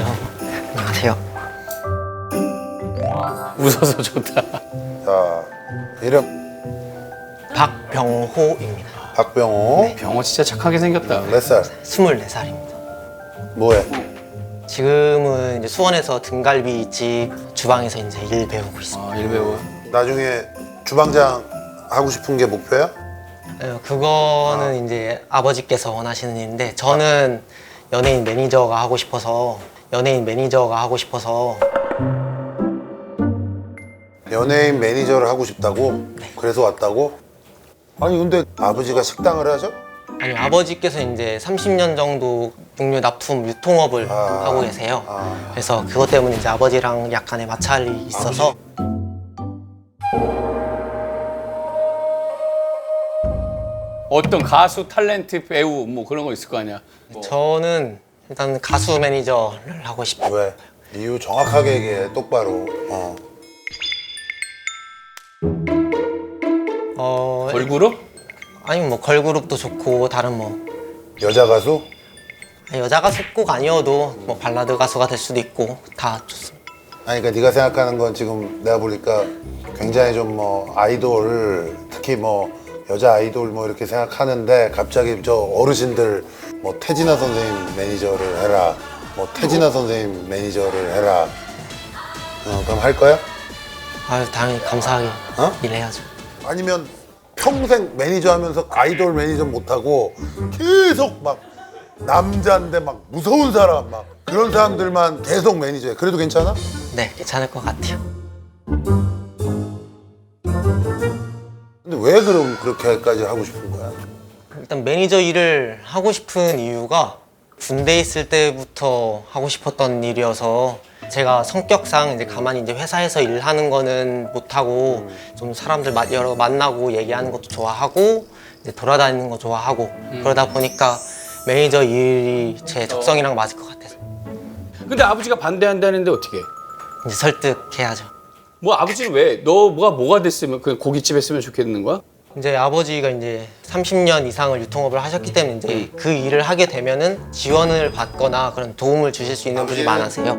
안녕하세요. 안녕하세요. 웃어서 좋다. 자, 이름 박병호입니다. 박병호. 병호 진짜 착하게 생겼다. 몇 살? 24살입니다. 뭐해? 지금은 이제 수원에서 등갈비집 주방에서 이제 일 배우고 있습니다. 아, 일배우. 나중에 주방장 하고 싶은 게 목표야? 그거는 이제 아버지께서 원하시는 일인데 저는 연예인 매니저가 하고 싶어서 연예인 매니저를 하고 싶다고? 그래서 왔다고? 아니 근데 아버지가 식당을 하죠? 아니 아버지께서 이제 30년 정도 육류 납품 유통업을 아. 하고 계세요. 아. 그래서 그것 때문에 이제 아버지랑 약간의 마찰이 있어서 어떤 가수, 탤런트, 배우 뭐 그런 거 있을 거 아니야. 저는 일단 가수 매니저를 하고 싶어요. 왜? 이유 정확하게 얘기해, 똑바로. 걸그룹? 아니면 뭐 걸그룹도 좋고 다른 뭐 여자 가수? 여자 가수 꼭 아니어도 뭐 발라드 가수가 될 수도 있고 다 좋습니다. 아니 그러니까 네가 생각하는 건 지금 내가 보니까 굉장히 좀 뭐 아이돌, 특히 뭐 여자 아이돌 뭐 이렇게 생각하는데 갑자기 저 어르신들 뭐 태진아 선생님 매니저를 해라, 뭐 태진아 선생님 매니저를 해라. 그럼 할 거야? 아유 당연히 감사하게 어? 일해야죠. 아니면 평생 매니저 하면서 아이돌 매니저 못하고 계속 막 남자인데 막 무서운 사람 막 그런 사람들만 계속 매니저해. 그래도 괜찮아? 네 괜찮을 것 같아요. 근데 왜 그럼 그렇게까지 하고 싶은 거야? 일단 매니저 일을 하고 싶은 이유가 군대 있을 때부터 하고 싶었던 일이어서 제가 성격상 이제 가만히 이제 회사에서 일하는 거는 못하고 좀 사람들 여러 만나고 얘기하는 것도 좋아하고 이제 돌아다니는 거 좋아하고 그러다 보니까 매니저 일이 제 적성이랑 맞을 것 같아서 근데 아버지가 반대한다는데 어떻게 해? 이제 설득해야죠. 뭐 아버지는 왜? 너 뭐가 됐으면 그냥 고깃집 했으면 좋겠는 거야? 이제 아버지가 이제 30년 이상을 유통업을 하셨기 때문에 이제 그 일을 하게 되면은 지원을 받거나 그런 도움을 주실 수 있는 분이 많으세요.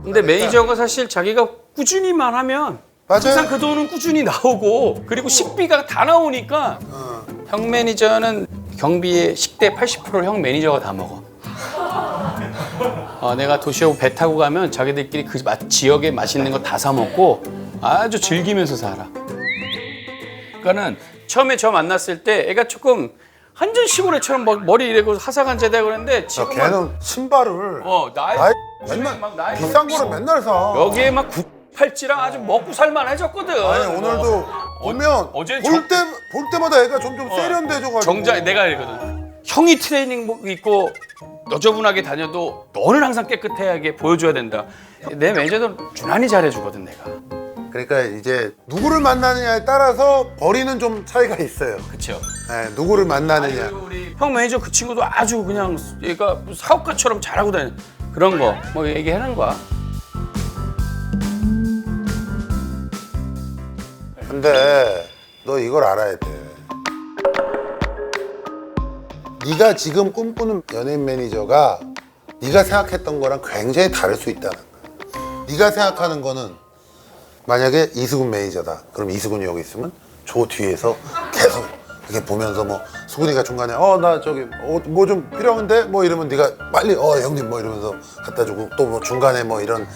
근데 매니저가 사실 자기가 꾸준히만 하면 맞아요. 항상 그 돈은 꾸준히 나오고 그리고 식비가 다 나오니까 형 매니저는 경비의 식대 80%를 형 매니저가 다 먹어. 내가 도시하고 배 타고 가면 자기들끼리 그 지역에 맛있는 거 다 사 먹고 아주 즐기면서 살아. 그러니까는 처음에 저 만났을 때 애가 조금 완전 시골 애처럼 머리 이래고 하사관제대고 그랬는데 지금 걔는 신발을 나이 맨날 막 나이 비싼 거를 맨날 사. 여기에 막 팔찌랑 아주 먹고 살만해졌거든. 아니 오늘도 보면 어제 볼 때마다 애가 점점 세련돼져가지고. 정작 내가 이러거든. 형이 트레이닝복 입고 너저분하게 다녀도 너는 항상 깨끗하게 보여줘야 된다. 내 매니저도 유난히 잘해주거든 내가. 그러니까 이제 누구를 만나느냐에 따라서 벌이는 좀 차이가 있어요. 그렇죠. 네, 누구를 만나느냐. 형 매니저 그 친구도 아주 그냥 얘가 사업가처럼 잘하고 다니는 그런 거 뭐 얘기하는 거야. 근데 너 이걸 알아야 돼. 네가 지금 꿈꾸는 연예인 매니저가 네가 생각했던 거랑 굉장히 다를 수 있다는 거야. 네가 생각하는 거는 만약에 이수근 매니저다. 그럼 이수근이 여기 있으면 저 뒤에서 계속 이렇게 보면서 뭐 수근이가 중간에 나 저기 뭐 좀 필요한데 뭐 이러면 네가 빨리 형님 뭐 이러면서 갖다 주고 또 뭐 중간에 뭐 이런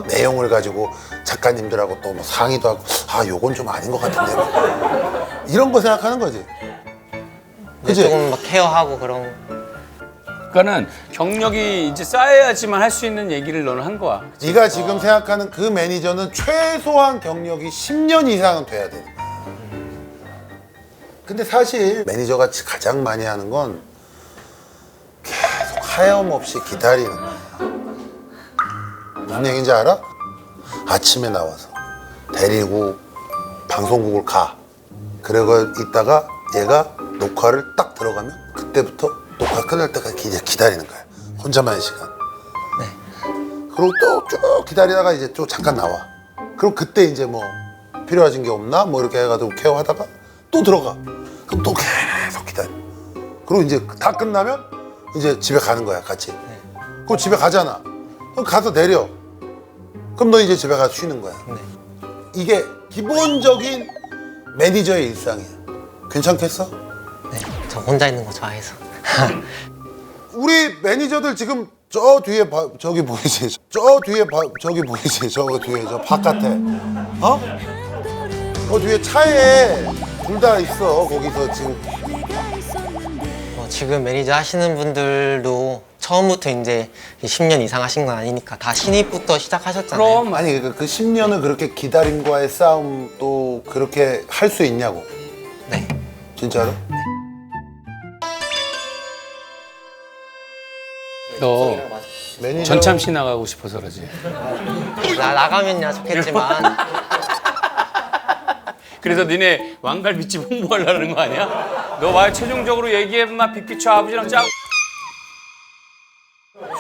내용을 가지고 작가님들하고 또 뭐 상의도 하고 요건 좀 아닌 것 같은데 뭐. 이런 거 생각하는 거지. 그치? 조금 막 케어하고 그런. 그러니까는 경력이 이제 쌓여야지만 할 수 있는 얘기를 너는 한 거야. 네가 지금 생각하는 그 매니저는 최소한 경력이 10년 이상은 돼야 돼. 근데 사실 매니저가 가장 많이 하는 건 계속 하염없이 기다리는 거야. 무슨 얘기인지 알아? 아침에 나와서 데리고 방송국을 가. 그리고 있다가 얘가 녹화를 딱 들어가면 그때부터 녹화 끝날 때까지 기다리는 거야. 혼자만의 시간. 그리고 또 쭉 기다리다가 이제 또 잠깐 나와. 그럼 그때 이제 뭐 필요하신 게 없나? 뭐 이렇게 해가지고 케어하다가 또 들어가. 그럼 또 계속 기다려. 그리고 이제 다 끝나면 이제 집에 가는 거야, 같이. 그럼 집에 가잖아. 그럼 가서 내려. 그럼 너 이제 집에 가서 쉬는 거야. 네. 이게 기본적인 매니저의 일상이야. 괜찮겠어? 네. 저 혼자 있는 거 좋아해서. 우리 매니저들 지금 저 뒤에 저기 보이지? 저 뒤에 저기 보이지? 저 뒤에 저 바깥에 어? 뒤에 차에 둘 다 있어. 거기서 지금 지금 매니저 하시는 분들도 처음부터 이제 10년 이상 하신 건 아니니까 다 신입부터 시작하셨잖아요. 그럼 아니 그 10년을 그렇게 기다림과의 싸움 또 그렇게 할 수 있냐고. 네. 진짜로? 너 매니저 전참시 나가고 싶어서 그러지. 나가면야 좋겠지만 그래서 니네 왕갈비집 홍보하려는 거 아니야? 너 말 최종적으로 얘기해, 마 빅피처 아버지랑 짜.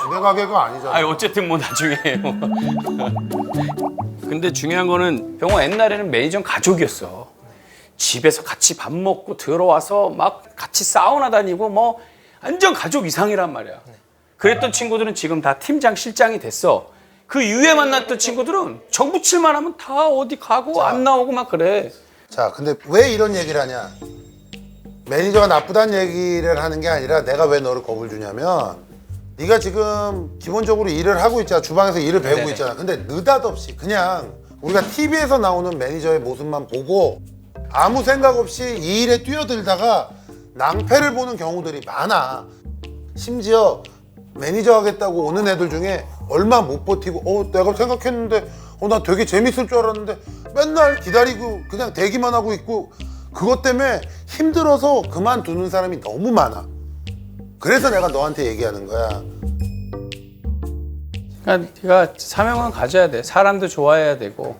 주내 가게가 아니잖아. 아니 어쨌든 뭐 나중에 뭐. 근데 중요한 거는 병호 옛날에는 매니저는 가족이었어. 집에서 같이 밥 먹고 들어와서 막 같이 사우나 다니고 뭐 완전 가족 이상이란 말이야. 그랬던 친구들은 지금 다 팀장 실장이 됐어. 그 이후에 만났던 친구들은 정 붙일만 하면 다 어디 가고 안 나오고 막 그래. 자, 근데 왜 이런 얘기를 하냐? 매니저가 나쁘다는 얘기를 하는 게 아니라 내가 왜 너를 겁을 주냐면 네가 지금 기본적으로 일을 하고 있잖아. 주방에서 일을 배우고 네네. 있잖아. 근데 느닷없이 그냥 우리가 TV에서 나오는 매니저의 모습만 보고 아무 생각 없이 이 일에 뛰어들다가 낭패를 보는 경우들이 많아. 심지어 매니저 하겠다고 오는 애들 중에 얼마 못 버티고 내가 생각했는데 나 되게 재밌을 줄 알았는데 맨날 기다리고 그냥 대기만 하고 있고 그것 때문에 힘들어서 그만두는 사람이 너무 많아. 그래서 내가 너한테 얘기하는 거야. 그러니까 네가 사명은 가져야 돼. 사람도 좋아해야 되고,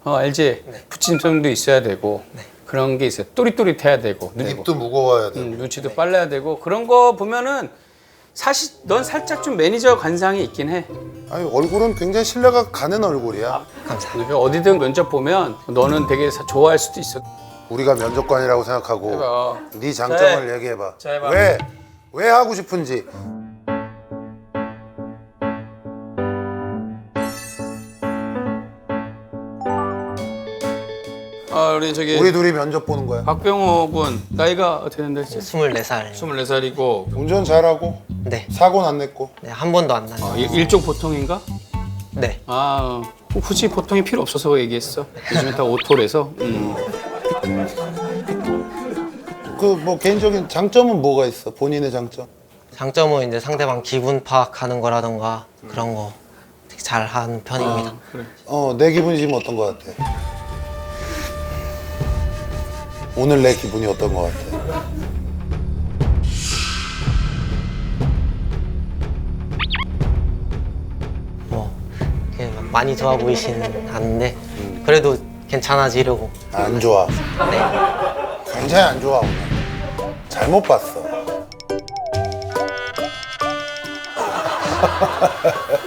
알지? 부침성도 있어야 되고, 그런 게 있어요. 또릿또릿해야 되고, 입도 무거워야 돼. 눈치도 빨라야 되고 그런 거 보면은 사실 넌 살짝 좀 매니저 관상이 있긴 해. 아니 얼굴은 굉장히 신뢰가 가는 얼굴이야. 감사합니다. 그러니까 어디든 면접 보면 너는 되게 좋아할 수도 있어. 우리가 면접관이라고 생각하고 해봐. 네 장점을 자, 얘기해봐. 자, 해봐. 왜 하고 싶은지. 우리 저기 우리 둘이 면접 보는 거야. 박병호 군 나이가 어떻게 된다 했지? 24살. 24살이고 운전 잘하고 네. 사고는 안 냈고. 네. 한 번도 안 나요. 일종 보통인가? 네. 굳이 보통이 필요 없어서 얘기했어. 요즘에 다 오토래서. 그 뭐 개인적인 장점은 뭐가 있어? 본인의 장점? 장점은 이제 상대방 기분 파악하는 거라던가 그런 거 되게 잘 하는 편입니다. 그래. 내 기분이 지금 어떤 거 같아? 오늘 내 기분이 어떤 거 같아? 뭐 이렇게 막 많이 좋아 보이지는 않는데 그래도 괜찮아지려고. 안 좋아. 네. 굉장히 안 좋아 오늘. 잘못 봤어.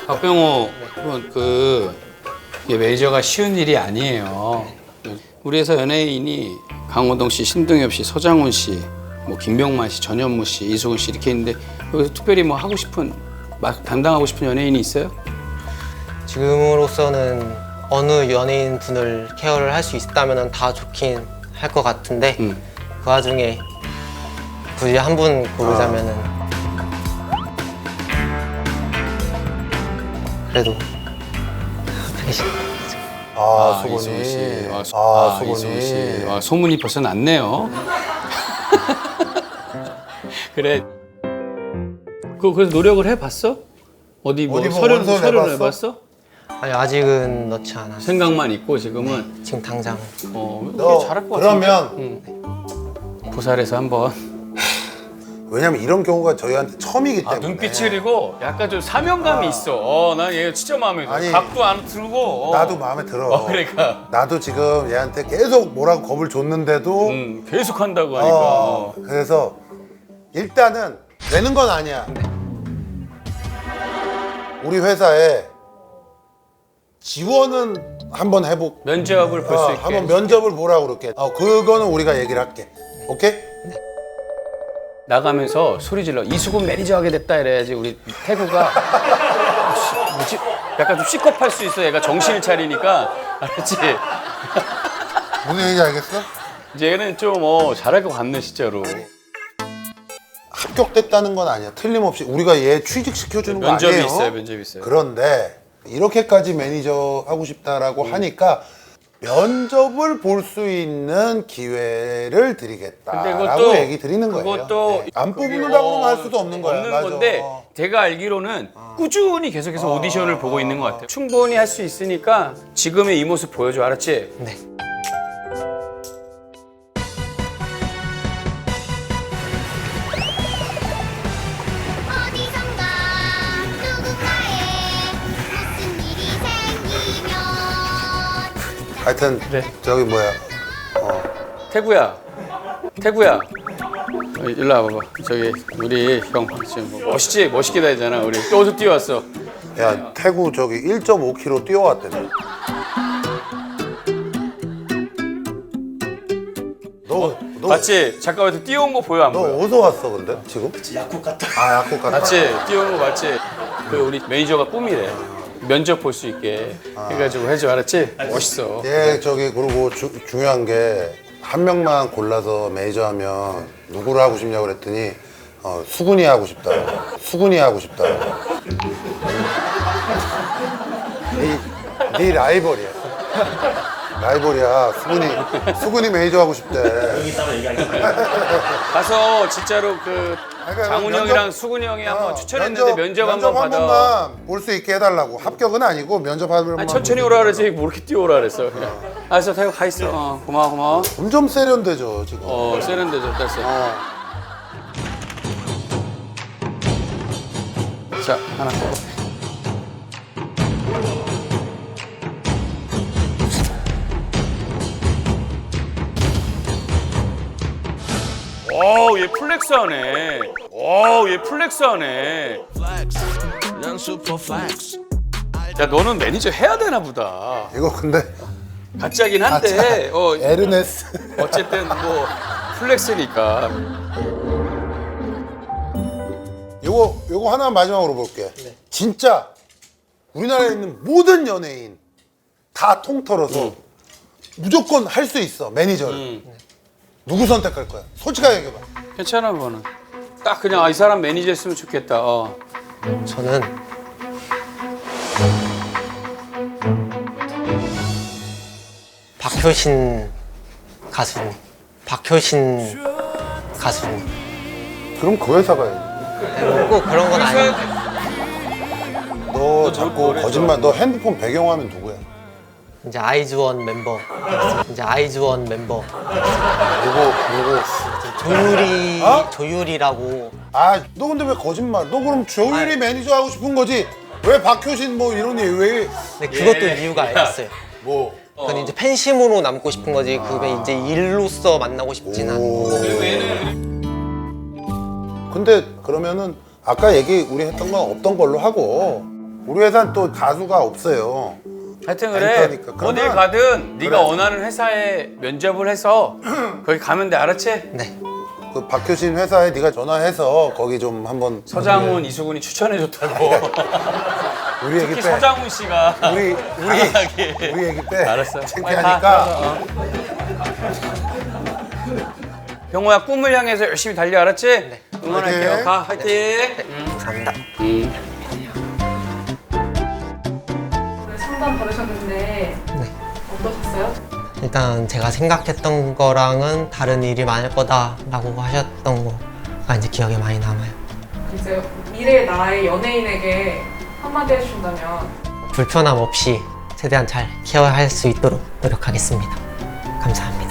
박병호 군 이게 매니저가 쉬운 일이 아니에요. 우리 회사 연예인이 강호동 씨, 신동엽 씨, 서장훈 씨, 뭐 김병만 씨, 전현무 씨, 이수근 씨 이렇게 있는데 여기서 특별히 뭐 하고 싶은 담당하고 싶은 연예인이 있어요? 지금으로서는 어느 연예인 분을 케어를 할 수 있다면 다 좋긴 할 것 같은데 그 와중에 굳이 한 분 고르자면은 그래도 수근이. 이수근 씨. 수근이. 이수근 씨. 소문이 벌써 났네요. 그래. 그래서 노력을 해봤어? 어디 뭐 어디 뭐 서류를 원서 내봤어? 해봤어? 아니 아직은 넣지 않았어요. 생각만 있고 지금은 지금 당장 너 잘할 것 같아. 그러면 보살에서 한번. 왜냐면 이런 경우가 저희한테 처음이기 때문에. 눈빛이 그리고 약간 좀 사명감이 있어. 난 얘 진짜 마음에 들어. 아니, 각도 안 들고. 나도 마음에 들어. 그러니까. 나도 지금 얘한테 계속 뭐라고 겁을 줬는데도 계속 한다고 하니까. 그래서 일단은 되는 건 아니야. 우리 회사에 지원은 한번 해보. 면접을 볼 수 있게. 한번 면접을 보라고 그럴게. 그거는 우리가 얘기를 할게. 오케이? 나가면서 소리 질러. 이수근 매니저 하게 됐다 이래야지 우리 태구가 뭐지? 약간 좀 C컵 할 수 있어. 얘가 정신을 차리니까. 알았지? 무슨 얘기인지 알겠어? 이제 얘는 좀 잘할 것 같네 진짜로. 합격됐다는 건 아니야. 틀림없이 우리가 얘 취직시켜주는 거 면접이 아니에요. 있어요. 면접이 있어요. 그런데 이렇게까지 매니저 하고 싶다라고 하니까 면접을 볼 수 있는 기회를 근데 드리겠다라고 그것도 얘기 드리는 거예요. 그것도 네. 안 뽑는다고는 할 수도 없는 거야. 없는 맞아. 건데 제가 알기로는 꾸준히 계속해서 오디션을 보고 있는 것 같아요. 충분히 할 수 있으니까 지금의 이 모습 보여줘. 알았지? 네. 어디선가 누군가에 무슨 일이 생기면 하여튼 그래. 저기 뭐야. 태구야. 일로 와봐봐. 저기 우리 형 지금 뭐 멋있지? 멋있게 다니잖아. 우리 또 어디서 뛰어왔어? 야 태구 저기 1.5km 뛰어왔대. 너 맞지? 잠깐만 뛰어온 거 보여 안 너 보여? 어디서 왔어 근데 지금? 약국 갔다. 아 약국 갔다. 맞지? 뛰어온 거 맞지? 그 우리 매니저가 꿈이래. 면접 볼 수 있게 해가지고 해줘. 알았지? 멋있어. 예, 저기 그리고 중요한 게 한 명만 골라서 매니저 하면 누구를 하고 싶냐고 그랬더니 수근이 하고 싶다. 수근이 하고 싶다. 네 라이벌이야. 라이벌이야. 수근이 매니저 하고 싶대. 가서 진짜로 그 그러니까 장훈이 면접- 형이랑 수근이 형이 한번 추천했는데 면접 한번 받아. 번만 볼 수 있게 해달라고. 합격은 아니고 면접 한 번만. 아니, 천천히 오라 그러지 뭐 이렇게 뛰어오라 그랬어. 그냥. 알았어, 태국 가 있어. 고마워. 점점 세련되죠 지금. 세련되죠, 됐어. 자, 하나. 얘 플렉스하네. 얘 플렉스하네. 야, 너는 매니저 해야 되나 보다. 이거 근데 가짜긴 한데, 에르네스. 어쨌든 뭐 플렉스니까. 요거 하나 마지막으로 볼게. 진짜 우리나라에 있는 모든 연예인 다 통틀어서 무조건 할 수 있어 매니저를. 누구 선택할 거야? 솔직하게 얘기해봐. 괜찮아, 그거는. 딱 그냥 이 사람 매니저 했으면 좋겠다. 저는 박효신 가수님. 그럼 그 회사 가야지. 꼭 그런 건 아닌데. 너 자꾸 거짓말. 너 핸드폰 배경화면 누구야? 이제 아이즈원 멤버. 누구? 조율이라고. 아, 너 근데 왜 거짓말? 너 그럼 조율이 매니저 하고 싶은 거지? 왜 박효신 뭐 이러니 왜? 근데 그것도 이유가 있어요. 뭐? 그건 이제 팬심으로 남고 싶은 거지. 그게 이제 일로서 만나고 싶진 않고. 근데 그러면은 아까 우리 했던 건 없던 걸로 하고 우리 회사는 또 가수가 없어요. 하여튼 그래. 앵커니까. 어딜 그러면- 가든 네가 그래. 원하는 회사에 면접을 해서 거기 가면 돼. 알았지? 네. 그 박효신 회사에 네가 전화해서 거기 좀 한번 서장훈, 이수근이 추천해줬다고. 우리 얘기 특히 빼. 서장훈 씨가 우리 강하게. 우리 얘기 빼. 알았어. 창피하니까. 형호야, 꿈을 향해서 열심히 달려. 알았지? 네. 응원할게요. 화이팅. 가, 화이팅. 감사합니다. 상담 받으셨는데 어떠셨어요? 일단 제가 생각했던 거랑은 다른 일이 많을 거다라고 하셨던 거가 이제 기억에 많이 남아요. 이제 미래 나의 연예인에게 한마디 해주신다면 불편함 없이 최대한 잘 케어할 수 있도록 노력하겠습니다. 감사합니다.